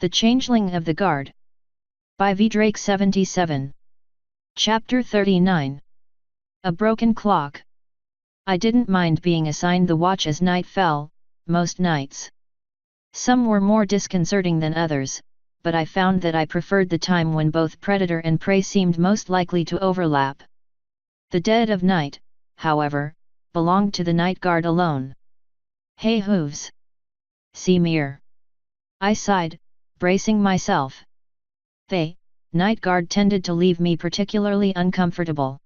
The Changeling of the Guard. By V. Drake 77. Chapter 39. A Broken Clock. I didn't mind being assigned the watch as night fell, most nights. Some were more disconcerting than others, but I found that I preferred the time when both predator and prey seemed most likely to overlap. The dead of night, however, belonged to the night guard alone. Hey hooves! See mere! I sighed, bracing myself. They, night guard, tended to leave me particularly uncomfortable.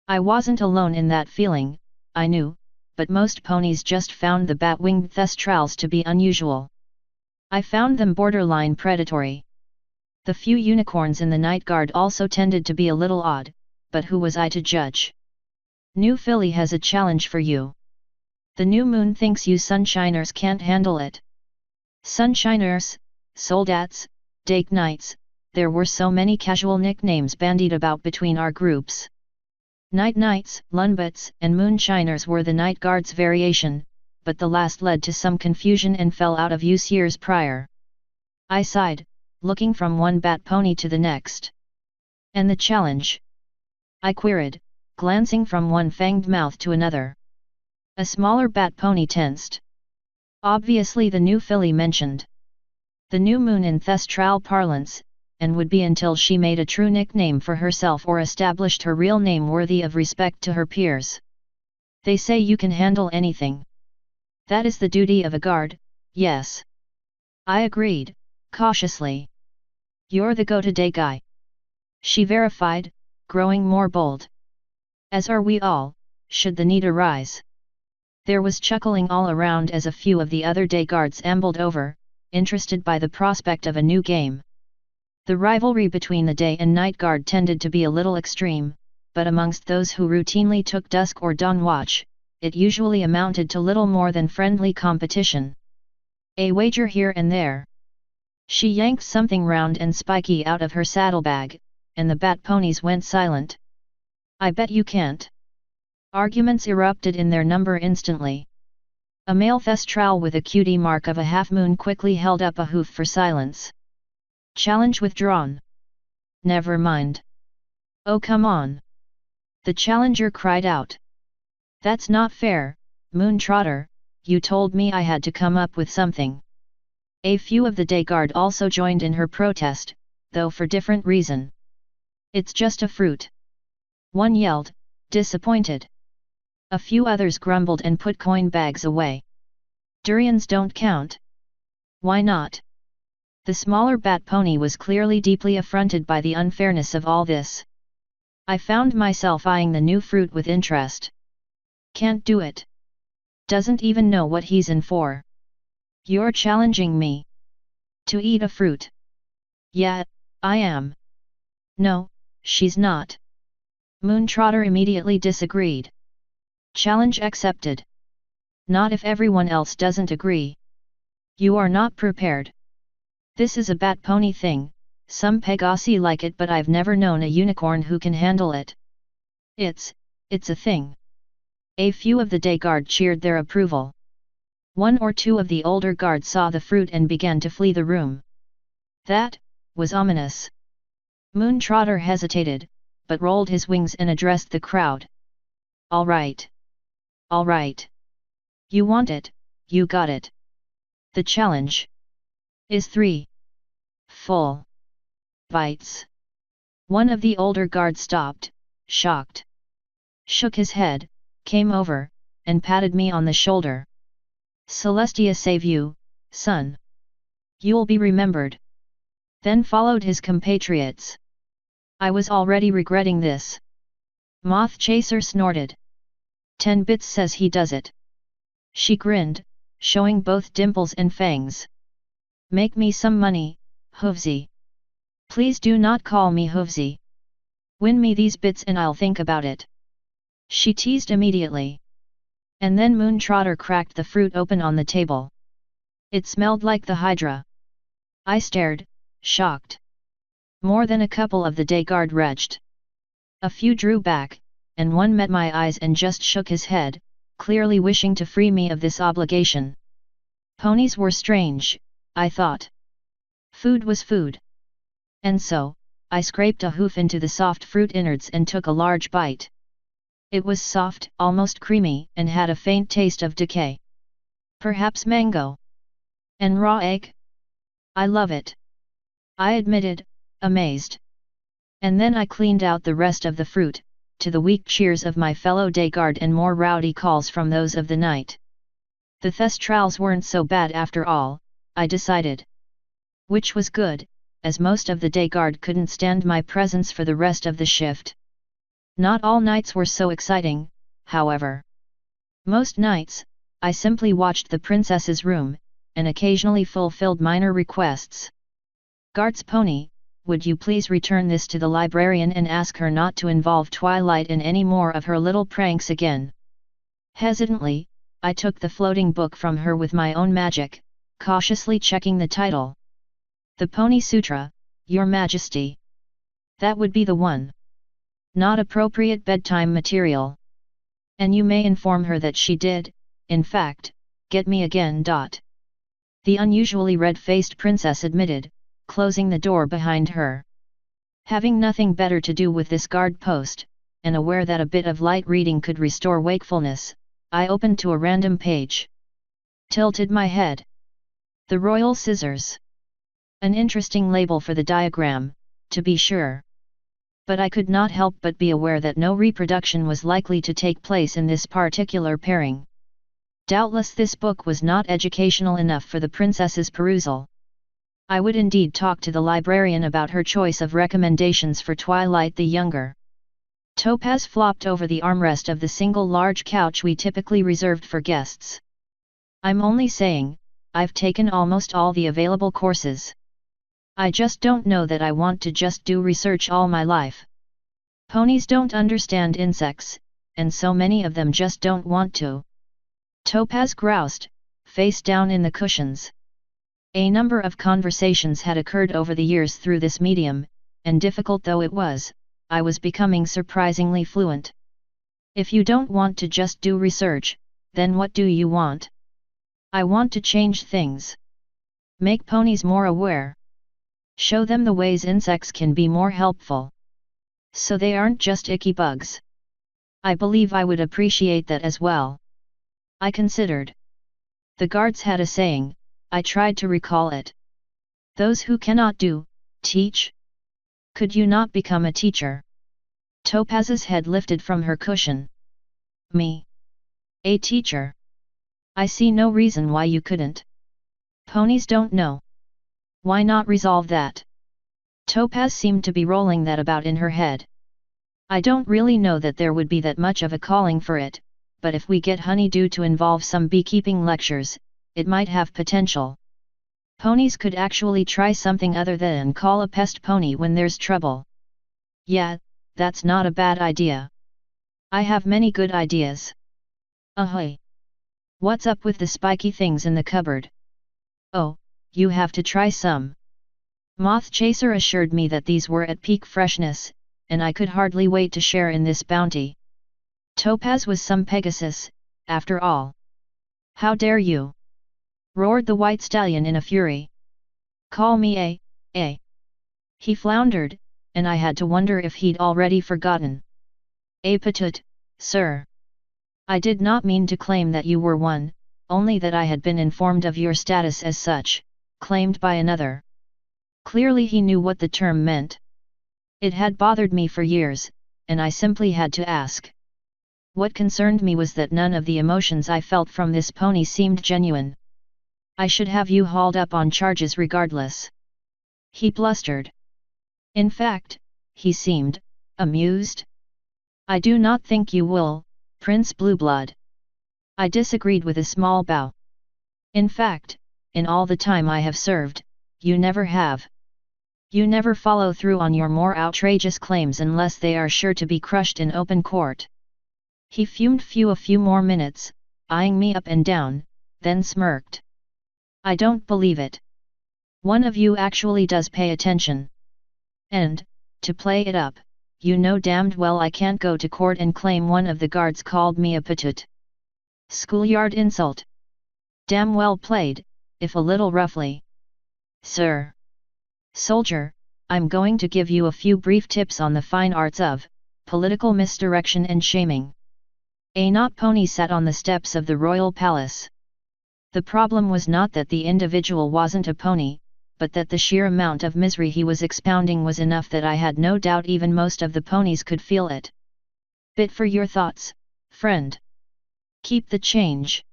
I wasn't alone in that feeling, I knew, but most ponies just found the bat-winged thestrals to be unusual. I found them borderline predatory. The few unicorns in the night guard also tended to be a little odd, but who was I to judge? New filly has a challenge for you. The new moon thinks you sunshiners can't handle it. Sunshiners, soldats, dake knights, there were so many casual nicknames bandied about between our groups. Night knights, lunbats, and moonshiners were the night guard's variation, but the last led to some confusion and fell out of use years prior. I sighed, looking from one bat pony to the next. And the challenge? I queried, glancing from one fanged mouth to another. A smaller bat pony tensed. Obviously the new filly mentioned. The new moon in thestral parlance, and would be until she made a true nickname for herself or established her real name worthy of respect to her peers. They say you can handle anything. That is the duty of a guard, yes. I agreed, cautiously. You're the go-to-day guy. She verified, growing more bold. As are we all, should the need arise. There was chuckling all around as a few of the other day guards ambled over, interested by the prospect of a new game. The rivalry between the day and night guard tended to be a little extreme, but amongst those who routinely took dusk or dawn watch, it usually amounted to little more than friendly competition. A wager here and there. She yanked something round and spiky out of her saddlebag, and the bat ponies went silent. I bet you can't. Arguments erupted in their number instantly. A male thestral with a cutie mark of a half-moon quickly held up a hoof for silence. Challenge withdrawn. Never mind. Oh come on. The challenger cried out. That's not fair, Moon Trotter, you told me I had to come up with something. A few of the day guard also joined in her protest, though for different reason. It's just a fruit. One yelled, disappointed. A few others grumbled and put coin bags away. Durians don't count. Why not? The smaller bat pony was clearly deeply affronted by the unfairness of all this. I found myself eyeing the new fruit with interest. Can't do it. Doesn't even know what he's in for. You're challenging me to eat a fruit. Yeah, I am. No, she's not. Moon Trotter immediately disagreed. Challenge accepted. Not if everyone else doesn't agree. You are not prepared. This is a bat pony thing, some Pegasi like it, but I've never known a unicorn who can handle it. It's a thing. A few of the day guard cheered their approval. One or two of the older guard saw the fruit and began to flee the room. That was ominous. Moon Trotter hesitated, but rolled his wings and addressed the crowd. All right. All right. You want it, you got it. The challenge is 3 full bites. One of the older guards stopped, shocked. Shook his head, came over, and patted me on the shoulder. Celestia save you, son. You'll be remembered. Then followed his compatriots. I was already regretting this. Moth Chaser snorted. 10 bits says he does it. She grinned, showing both dimples and fangs. Make me some money, Hoovesy. Please do not call me Hoovesy. Win me these bits and I'll think about it. She teased immediately. And then Moon Trotter cracked the fruit open on the table. It smelled like the Hydra. I stared, shocked. More than a couple of the day guard retched. A few drew back, and one met my eyes and just shook his head, clearly wishing to free me of this obligation. Ponies were strange, I thought. Food was food. And so, I scraped a hoof into the soft fruit innards and took a large bite. It was soft, almost creamy, and had a faint taste of decay. Perhaps mango. And raw egg? I love it, I admitted, amazed. And then I cleaned out the rest of the fruit, to the weak cheers of my fellow day guard and more rowdy calls from those of the night. The thestrals weren't so bad after all, I decided. Which was good, as most of the day guard couldn't stand my presence for the rest of the shift. Not all nights were so exciting, however. Most nights, I simply watched the princess's room, and occasionally fulfilled minor requests. Guard's pony, would you please return this to the librarian and ask her not to involve Twilight in any more of her little pranks again? Hesitantly, I took the floating book from her with my own magic, cautiously checking the title. The Pony Sutra, Your Majesty. That would be the one. Not appropriate bedtime material. And you may inform her that she did, in fact, get me again. The unusually red-faced princess admitted, closing the door behind her. Having nothing better to do with this guard post, and aware that a bit of light reading could restore wakefulness, I opened to a random page. Tilted my head. The Royal Scissors. An interesting label for the diagram, to be sure. But I could not help but be aware that no reproduction was likely to take place in this particular pairing. Doubtless this book was not educational enough for the princess's perusal. I would indeed talk to the librarian about her choice of recommendations for Twilight the Younger. Topaz flopped over the armrest of the single large couch we typically reserved for guests. I'm only saying, I've taken almost all the available courses. I just don't know that I want to just do research all my life. Ponies don't understand insects, and so many of them just don't want to. Topaz groused, face down in the cushions. A number of conversations had occurred over the years through this medium, and difficult though it was, I was becoming surprisingly fluent. If you don't want to just do research, then what do you want? I want to change things. Make ponies more aware. Show them the ways insects can be more helpful. So they aren't just icky bugs. I believe I would appreciate that as well. I considered. The guards had a saying, I tried to recall it. Those who cannot do, teach? Could you not become a teacher? Topaz's head lifted from her cushion. Me? A teacher? I see no reason why you couldn't. Ponies don't know. Why not resolve that? Topaz seemed to be rolling that about in her head. I don't really know that there would be that much of a calling for it, but if we get Honeydew to involve some beekeeping lectures, it might have potential. Ponies could actually try something other than call a pest pony when there's trouble. Yeah, that's not a bad idea. I have many good ideas. Ahoy! What's up with the spiky things in the cupboard? Oh, you have to try some. Moth Chaser assured me that these were at peak freshness, and I could hardly wait to share in this bounty. Topaz was some Pegasus, after all. How dare you? Roared the white stallion in a fury. Call me a. He floundered, and I had to wonder if he'd already forgotten. A patut, sir. I did not mean to claim that you were one, only that I had been informed of your status as such, claimed by another. Clearly he knew what the term meant. It had bothered me for years, and I simply had to ask. What concerned me was that none of the emotions I felt from this pony seemed genuine. I should have you hauled up on charges regardless. He blustered. In fact, he seemed amused. I do not think you will, Prince Blueblood. I disagreed with a small bow. In fact, in all the time I have served, you never have. You never follow through on your more outrageous claims unless they are sure to be crushed in open court. He fumed a few more minutes, eyeing me up and down, then smirked. I don't believe it. One of you actually does pay attention. And, to play it up, you know damned well I can't go to court and claim one of the guards called me a patut. Schoolyard insult. Damn well played, if a little roughly. Sir. Soldier, I'm going to give you a few brief tips on the fine arts of political misdirection and shaming. A not pony sat on the steps of the royal palace. The problem was not that the individual wasn't a pony, but that the sheer amount of misery he was expounding was enough that I had no doubt even most of the ponies could feel it. Bit for your thoughts, friend. Keep the change.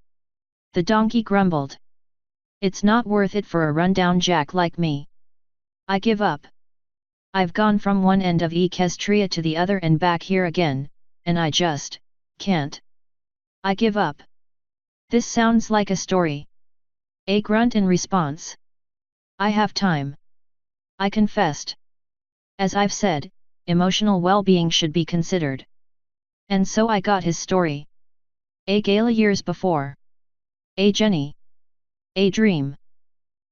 The donkey grumbled. It's not worth it for a rundown jack like me. I give up. I've gone from one end of Equestria to the other and back here again, and I just can't. I give up. This sounds like a story. A grunt in response. I have time. I confessed. As I've said, emotional well-being should be considered. And so I got his story. A gala years before. A Jenny. A dream.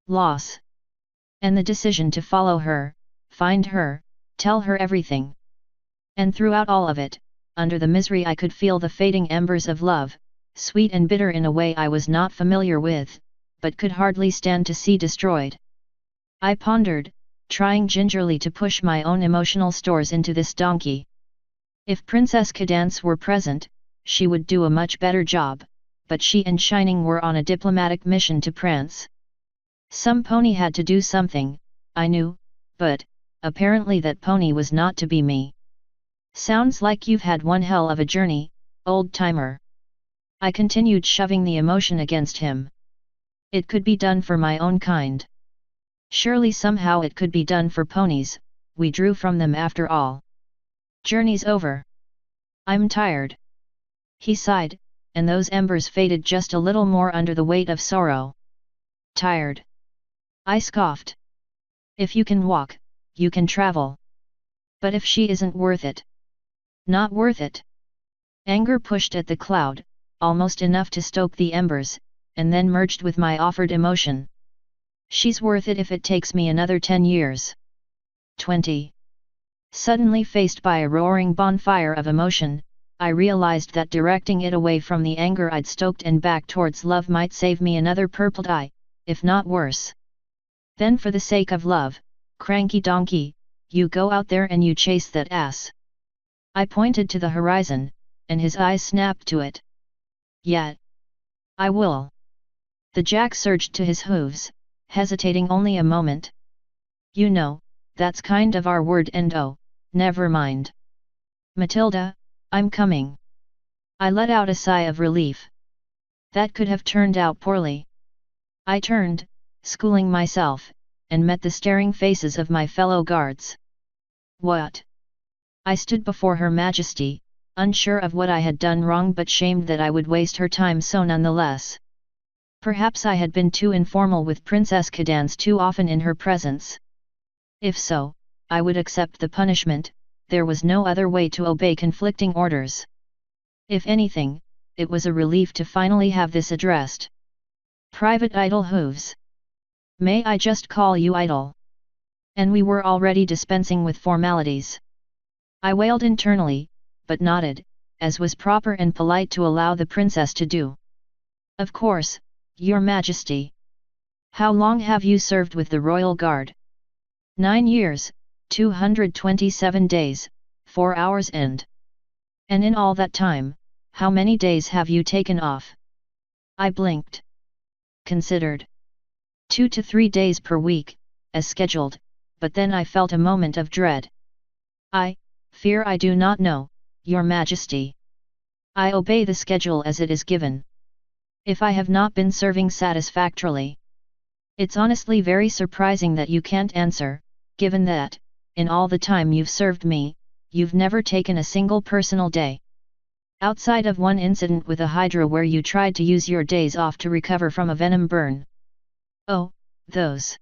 Loss. And the decision to follow her, find her, tell her everything. And throughout all of it, under the misery I could feel the fading embers of love, sweet and bitter in a way I was not familiar with, but could hardly stand to see destroyed. I pondered, trying gingerly to push my own emotional stores into this donkey. If Princess Cadance were present, she would do a much better job, but she and Shining were on a diplomatic mission to Prance. Some pony had to do something, I knew, but apparently that pony was not to be me. Sounds like you've had one hell of a journey, old-timer. I continued shoving the emotion against him. It could be done for my own kind. Surely somehow it could be done for ponies, we drew from them after all. Journey's over. I'm tired. He sighed, and those embers faded just a little more under the weight of sorrow. Tired. I scoffed. If you can walk, you can travel. But if she isn't worth it? Not worth it. Anger pushed at the cloud, almost enough to stoke the embers, and then merged with my offered emotion. She's worth it if it takes me another 10 years. 20. Suddenly faced by a roaring bonfire of emotion, I realized that directing it away from the anger I'd stoked and back towards love might save me another purpled eye, if not worse. Then for the sake of love, cranky donkey, you go out there and you chase that ass. I pointed to the horizon, and his eyes snapped to it. Yeah. I will. The jack surged to his hooves, hesitating only a moment. You know, that's kind of our word and oh, never mind. Matilda, I'm coming. I let out a sigh of relief. That could have turned out poorly. I turned, schooling myself, and met the staring faces of my fellow guards. What? I stood before Her Majesty, unsure of what I had done wrong but shamed that I would waste her time so nonetheless. Perhaps I had been too informal with Princess Cadance too often in her presence. If so, I would accept the punishment, there was no other way to obey conflicting orders. If anything, it was a relief to finally have this addressed. Private Idol Hooves. May I just call you Idol? And we were already dispensing with formalities. I wailed internally, but nodded, as was proper and polite to allow the princess to do. Of course, Your Majesty. How long have you served with the Royal Guard? 9 years, 227 days, 4 hours and. And in all that time, how many days have you taken off? I blinked. Considered. 2 to 3 days per week, as scheduled, but then I felt a moment of dread. I fear I do not know, Your Majesty. I obey the schedule as it is given. If I have not been serving satisfactorily. It's honestly very surprising that you can't answer, given that, in all the time you've served me, you've never taken a single personal day. Outside of one incident with a hydra where you tried to use your days off to recover from a venom burn. Oh, those.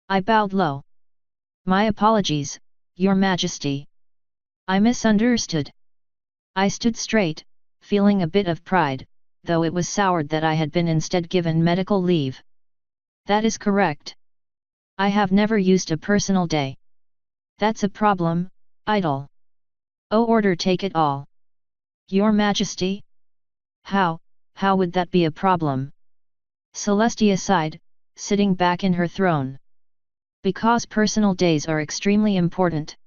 I bowed low. My apologies, Your Majesty. I misunderstood. I stood straight, feeling a bit of pride, though it was soured that I had been instead given medical leave. That is correct. I have never used a personal day. That's a problem, Idol. Oh, order take it all. Your Majesty? How would that be a problem? Celestia sighed, sitting back in her throne. Because personal days are extremely important.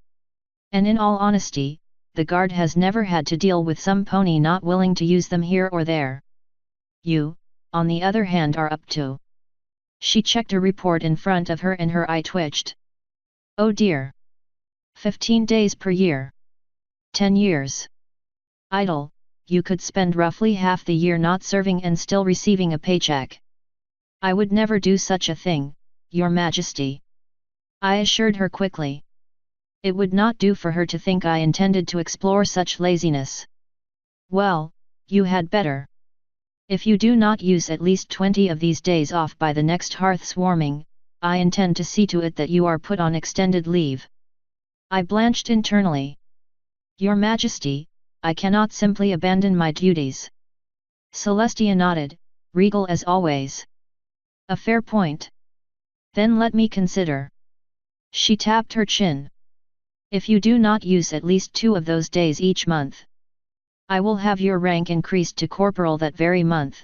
And in all honesty, the guard has never had to deal with some pony not willing to use them here or there. You, on the other hand, are up to. She checked a report in front of her and her eye twitched. Oh dear. 15 days per year. 10 years. Idle, you could spend roughly half the year not serving and still receiving a paycheck. I would never do such a thing, Your Majesty. I assured her quickly. It would not do for her to think I intended to explore such laziness. Well, you had better. If you do not use at least 20 of these days off by the next hearth's warming, I intend to see to it that you are put on extended leave. I blanched internally. Your Majesty, I cannot simply abandon my duties. Celestia nodded, regal as always. A fair point. Then let me consider. She tapped her chin. If you do not use at least 2 of those days each month, I will have your rank increased to corporal that very month.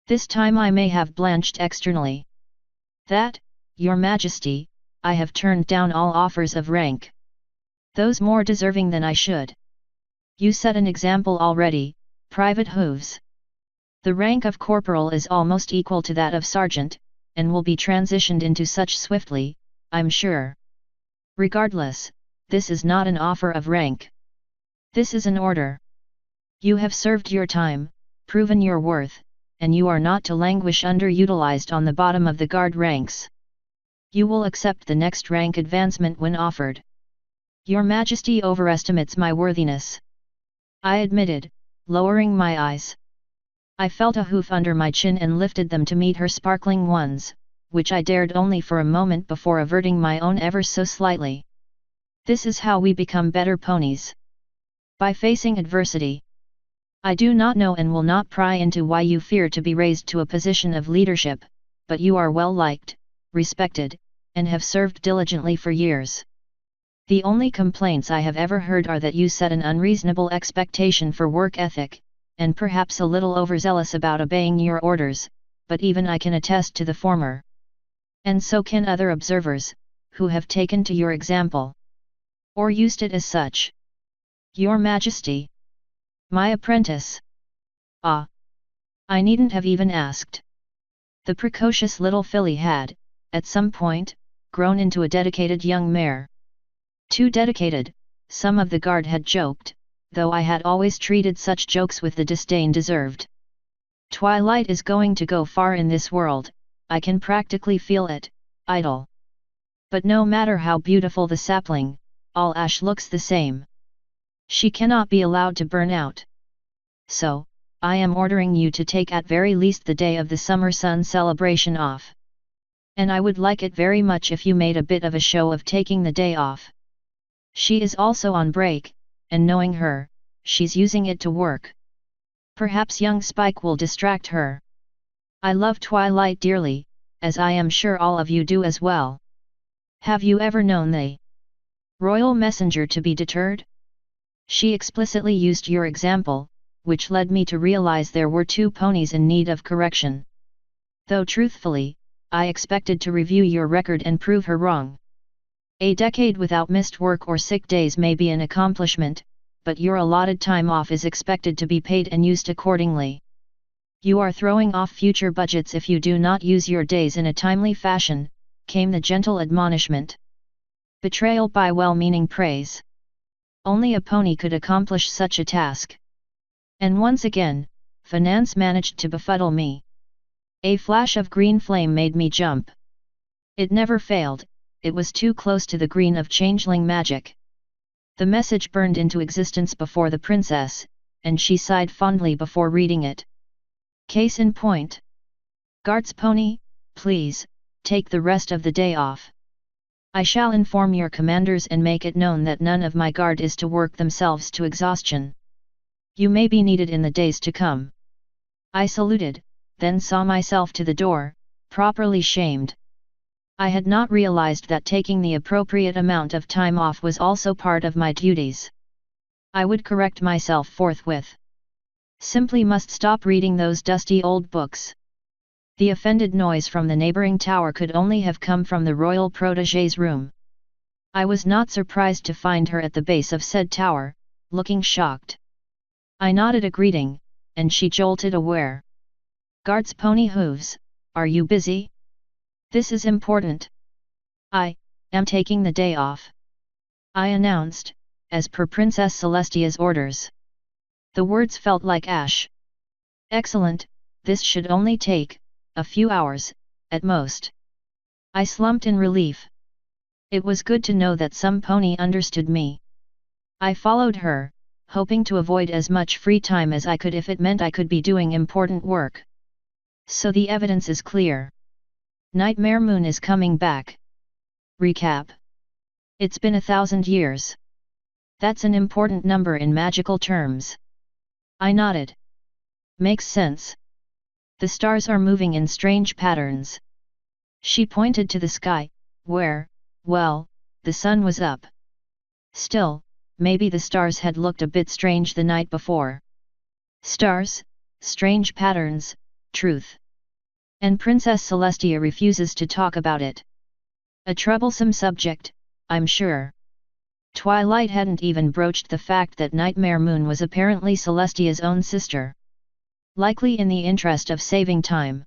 This time I may have blanched externally. That, Your Majesty, I have turned down all offers of rank. Those more deserving than I should. You set an example already, Private Hooves. The rank of corporal is almost equal to that of sergeant, and will be transitioned into such swiftly, I'm sure. Regardless, this is not an offer of rank. This is an order. You have served your time, proven your worth, and you are not to languish underutilized on the bottom of the guard ranks. You will accept the next rank advancement when offered. Your Majesty overestimates my worthiness. I admitted, lowering my eyes. I felt a hoof under my chin and lifted them to meet her sparkling ones, which I dared only for a moment before averting my own ever so slightly. This is how we become better ponies. By facing adversity. I do not know and will not pry into why you fear to be raised to a position of leadership, but you are well liked, respected, and have served diligently for years. The only complaints I have ever heard are that you set an unreasonable expectation for work ethic, and perhaps a little overzealous about obeying your orders, but even I can attest to the former. And so can other observers, who have taken to your example. Or used it as such. Your Majesty. My apprentice. Ah. I needn't have even asked. The precocious little filly had, at some point, grown into a dedicated young mare. Too dedicated, some of the guard had joked, though I had always treated such jokes with the disdain deserved. Twilight is going to go far in this world, I can practically feel it, idle. But no matter how beautiful the sapling, all ash looks the same. She cannot be allowed to burn out. So, I am ordering you to take at very least the day of the summer sun celebration off. And I would like it very much if you made a bit of a show of taking the day off. She is also on break, and knowing her, she's using it to work. Perhaps young Spike will distract her. I love Twilight dearly, as I am sure all of you do as well. Have you ever known the royal messenger to be deterred? She explicitly used your example, which led me to realize there were 2 ponies in need of correction. Though truthfully, I expected to review your record and prove her wrong. A decade without missed work or sick days may be an accomplishment, but your allotted time off is expected to be paid and used accordingly. You are throwing off future budgets if you do not use your days in a timely fashion, came the gentle admonishment. Betrayal by well-meaning praise. Only a pony could accomplish such a task. And once again, finance managed to befuddle me. A flash of green flame made me jump. It never failed, it was too close to the green of changeling magic. The message burned into existence before the princess, and she sighed fondly before reading it. Case in point. Guard's pony, please, take the rest of the day off. I shall inform your commanders and make it known that none of my guard is to work themselves to exhaustion. You may be needed in the days to come. I saluted, then saw myself to the door, properly shamed. I had not realized that taking the appropriate amount of time off was also part of my duties. I would correct myself forthwith. Simply must stop reading those dusty old books. The offended noise from the neighboring tower could only have come from the royal protégé's room. I was not surprised to find her at the base of said tower, looking shocked. I nodded a greeting, and she jolted aware. "Guards pony hooves, are you busy? This is important." "I am taking the day off," I announced, as per Princess Celestia's orders. The words felt like ash. "Excellent, this should only take a few hours, at most." I slumped in relief. It was good to know that some pony understood me. I followed her, hoping to avoid as much free time as I could if it meant I could be doing important work. So the evidence is clear. Nightmare Moon is coming back. Recap. It's been 1,000 years. That's an important number in magical terms. I nodded. Makes sense. The stars are moving in strange patterns. She pointed to the sky, where, well, the sun was up. Still, maybe the stars had looked a bit strange the night before. Stars, strange patterns, truth. And Princess Celestia refuses to talk about it. A troublesome subject, I'm sure. Twilight hadn't even broached the fact that Nightmare Moon was apparently Celestia's own sister. Likely in the interest of saving time.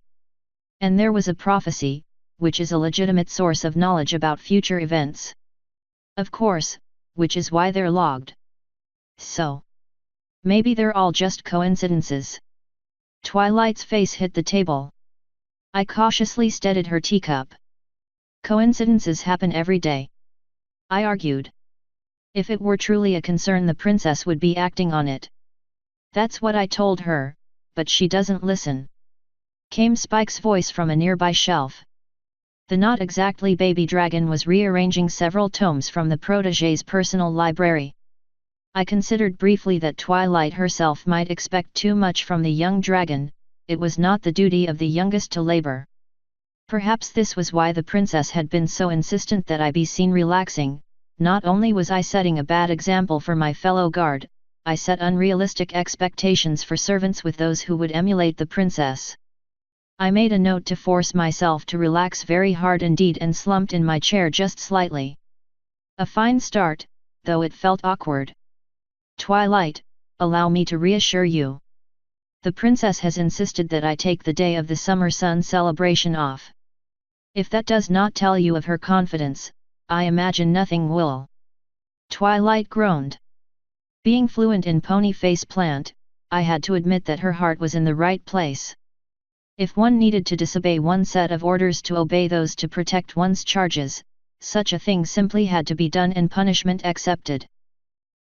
And there was a prophecy, which is a legitimate source of knowledge about future events. Of course, which is why they're logged. So, maybe they're all just coincidences. Twilight's face hit the table. I cautiously steadied her teacup. Coincidences happen every day, I argued. If it were truly a concern, the princess would be acting on it. That's what I told her, but she doesn't listen. Came Spike's voice from a nearby shelf. The not exactly baby dragon was rearranging several tomes from the protégé's personal library. I considered briefly that Twilight herself might expect too much from the young dragon. It was not the duty of the youngest to labor. Perhaps this was why the princess had been so insistent that I be seen relaxing. Not only was I setting a bad example for my fellow guard, I set unrealistic expectations for servants with those who would emulate the princess. I made a note to force myself to relax very hard indeed and slumped in my chair just slightly. A fine start, though it felt awkward. "Twilight, allow me to reassure you. The princess has insisted that I take the day of the summer sun celebration off. If that does not tell you of her confidence, I imagine nothing will." Twilight groaned. Being fluent in pony face plant, I had to admit that her heart was in the right place. If one needed to disobey one set of orders to obey those to protect one's charges, such a thing simply had to be done and punishment accepted.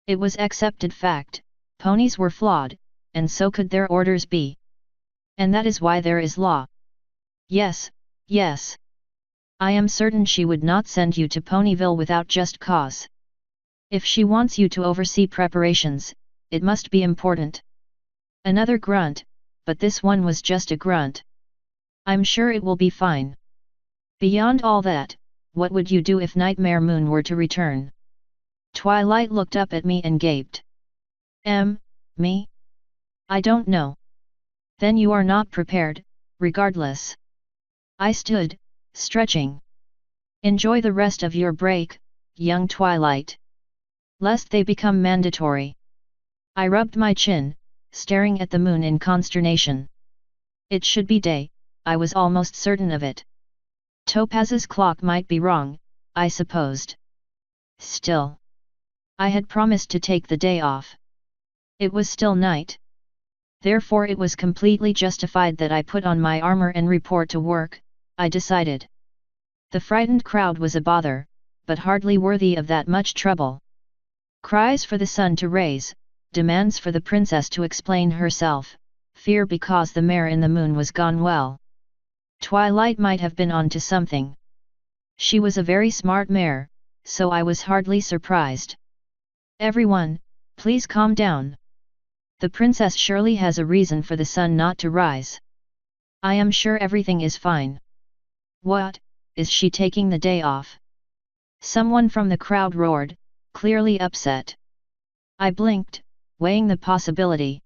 It was accepted fact, ponies were flawed, and so could their orders be. And that is why there is law. Yes, yes. I am certain she would not send you to Ponyville without just cause. If she wants you to oversee preparations, it must be important. Another grunt, but this one was just a grunt. "I'm sure it will be fine. Beyond all that, what would you do if Nightmare Moon were to return?" Twilight looked up at me and gaped. Me? I don't know." "Then you are not prepared, regardless." I stood, stretching. "Enjoy the rest of your break, young Twilight. Lest they become mandatory." I rubbed my chin, staring at the moon in consternation. It should be day, I was almost certain of it. Topaz's clock might be wrong, I supposed. Still, I had promised to take the day off. It was still night. Therefore it was completely justified that I put on my armor and report to work, I decided. The frightened crowd was a bother, but hardly worthy of that much trouble. Cries for the sun to raise, demands for the princess to explain herself, fear because the mare in the moon was gone well. Twilight might have been on to something. She was a very smart mare, so I was hardly surprised. "Everyone, please calm down. The princess surely has a reason for the sun not to rise. I am sure everything is fine." "What, is she taking the day off?" someone from the crowd roared, clearly upset. I blinked, weighing the possibility.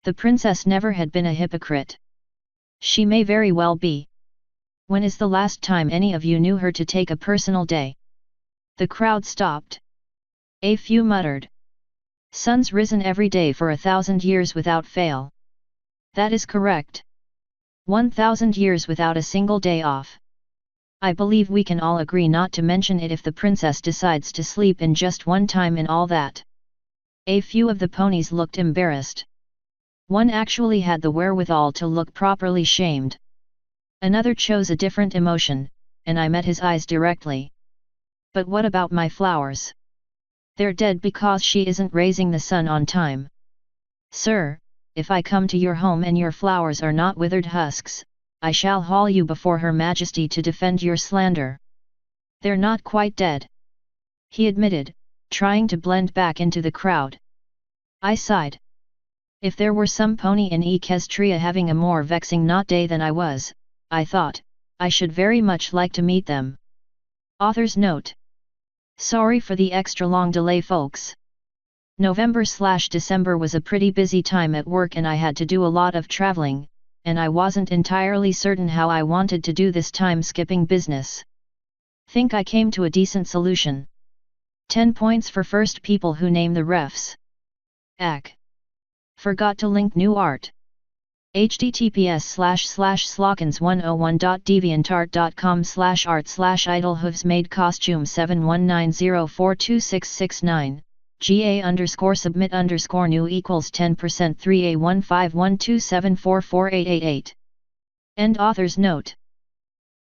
The princess never had been a hypocrite. She may very well be. When is the last time any of you knew her to take a personal day? The crowd stopped. A few muttered. Sun's risen every day for 1,000 years without fail. That is correct. 1,000 years without a single day off. I believe we can all agree not to mention it if the princess decides to sleep in just one time and all that. A few of the ponies looked embarrassed. One actually had the wherewithal to look properly shamed. Another chose a different emotion, and I met his eyes directly. But what about my flowers? They're dead because she isn't raising the sun on time. Sir, if I come to your home and your flowers are not withered husks, I shall haul you before Her Majesty to defend your slander. They're not quite dead, he admitted, trying to blend back into the crowd. I sighed. If there were some pony in Equestria having a more vexing not day than I was, I thought, I should very much like to meet them. Author's note. Sorry for the extra long delay, folks. November/December was a pretty busy time at work and I had to do a lot of traveling, and I wasn't entirely certain how I wanted to do this time-skipping business. Think I came to a decent solution. 10 points for first people who name the refs. Ack. Forgot to link new art. https://slockins101.deviantart.com/art/idlehooves made costume 7190426669 GA_submit_new equals 10% 3A15127448888. End author's note.